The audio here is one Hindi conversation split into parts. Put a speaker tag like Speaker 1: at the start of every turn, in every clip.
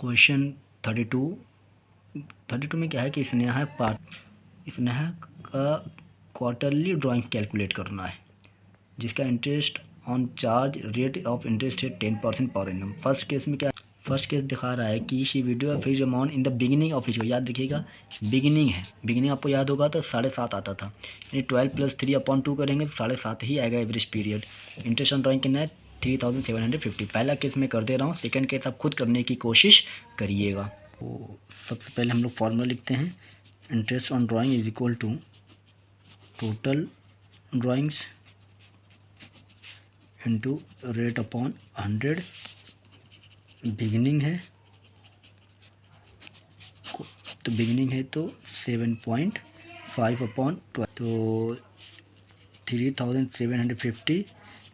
Speaker 1: क्वेश्चन 32 में क्या है कि स्नेहा का क्वार्टरली ड्राइंग कैलकुलेट करना है, जिसका interest on charge rate of interest है 10% पर एनम। फर्स्ट केस में क्या, फर्स्ट केस दिखा रहा है कि she video fixed amount in the beginning of each. याद रखिएगा बिगिनिंग है, बिगिनिंग आपको याद होगा तो 7.5 आता था, यानी 12 + 3/2 करेंगे तो 7.5 ही आएगा average period. Interest on drawing कितना है 3750। पहला केस मैं कर दे रहा हूँ, सेकेंड केस आप खुद करने की कोशिश करिएगा। तो सबसे पहले हम लोग फॉर्मूला लिखते हैं, interest on drawing is equal to total drawings into rate upon 100। Beginning है तो बिगिनिंग है तो 7.5/12, तो 3750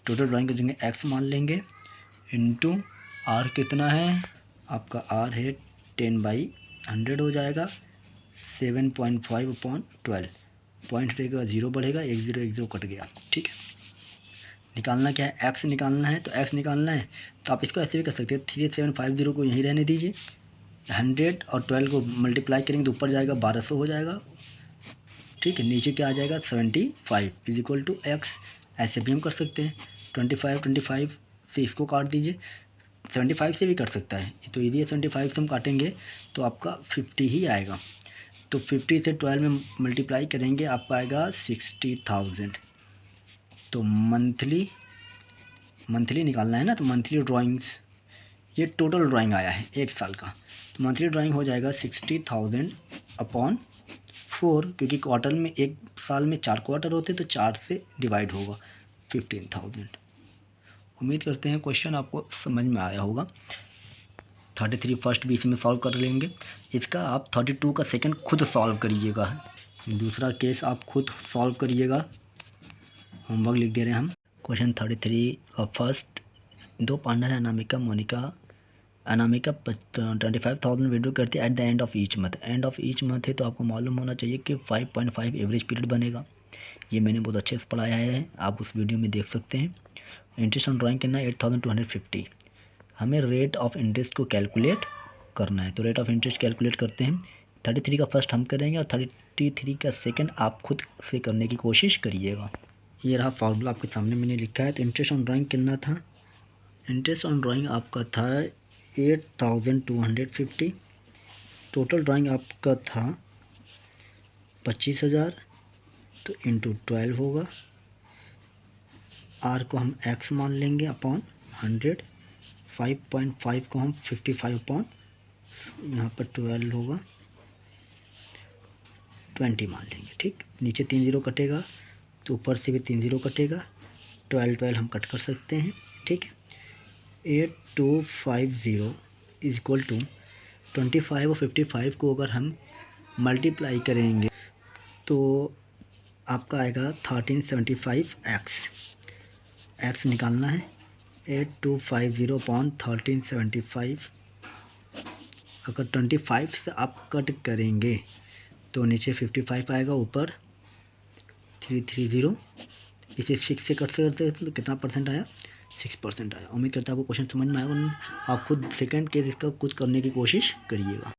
Speaker 1: टोटल ड्राइंग कर देंगे, एक्स मान लेंगे, इंटू आर कितना है आपका, आर है 10/100 हो जाएगा, 7.5/12, पॉइंट रहेगा 0 बढ़ेगा, 1 0 कट गया। ठीक है, निकालना क्या है, एक्स निकालना है। तो एक्स निकालना है तो आप इसको ऐसे भी कर सकते हैं, 3750 को यहीं रहने दीजिए, 100 और 12 को मल्टीप्लाई करेंगे तो ऊपर जाएगा 1200 हो जाएगा। ठीक है, नीचे क्या आ जाएगा 75 इज इक्वल टू एक्स। ऐसे भी हम कर सकते हैं, 25 से इसको काट दीजिए, 75 से भी कर सकता है तो इधर 75 से हम काटेंगे तो आपका 50 ही आएगा। तो 50 से 12 में मल्टीप्लाई करेंगे आपका आएगा 60,000। तो मंथली निकालना है ना, तो मंथली ड्राइंग्स, ये टोटल ड्राइंग आया है 1 साल का, तो मंथली ड्राइंग हो जाएगा 60,000/4, क्योंकि क्वार्टर में 1 साल में 4 क्वार्टर होते तो 4 से डिवाइड होगा 15,000। उम्मीद करते हैं क्वेश्चन आपको समझ में आया होगा। 33 फर्स्ट भी इसी में सॉल्व कर लेंगे, इसका आप 32 का सेकंड खुद सॉल्व करिएगा, दूसरा केस आप खुद सॉल्व करिएगा, होमवर्क लिख दे रहे हैं हम। क्वेश्चन 33 का फर्स्ट, 2 पार्टनर है अनामिका मोनिका। अनामिका 25,000 विड्रॉ करती है at the end of each month. End of each month है तो आपको मालूम होना चाहिए कि 5.5 एवरेज पीरियड बनेगा। ये मैंने बहुत अच्छे से पढ़ाया है, आप उस वीडियो में देख सकते हैं। इंटरेस्ट ऑन ड्राइंग करना है 8,250। हमें रेट ऑफ इंटरेस्ट को कैलकुलेट करना है, तो रेट ऑफ इंटरेस्ट कैलकुलेट करते हैं। 33 का फर्स्ट हम करेंगे और 33 का सेकंड आप खुद से करने की कोशिश करिएगा। ये रहा फार्मूला आपके सामने मैंने लिखा है। तो इंटरेस्ट ऑन ड्राइंग कितना था, इंटरेस्ट ऑन ड्राइंग आपका था 8,250, टोटल ड्राइंग आपका था 25,000, तो इंटू 12 होगा, आर को हम एक्स मान लेंगे अपॉन 100, 5.5 को हम 55 यहाँ पर 12 होगा 20 मान लेंगे। ठीक, नीचे 3 0 कटेगा तो ऊपर से भी 3 0 कटेगा, 12 हम कट कर सकते हैं। ठीक है, 8250 इज इक्वल टू 25 और 55 को अगर हम मल्टीप्लाई करेंगे तो आपका आएगा 1375 एक्स निकालना है। 8250/1375, अगर 25 से आप कट करेंगे तो नीचे 55 आएगा, ऊपर 330, इसे 6 से कट करते तो कितना परसेंट आया, 6% आया। उम्मीद करता है आपको क्वेश्चन समझ में आएगा। आप खुद सेकंड केस इसका खुद करने की कोशिश करिएगा।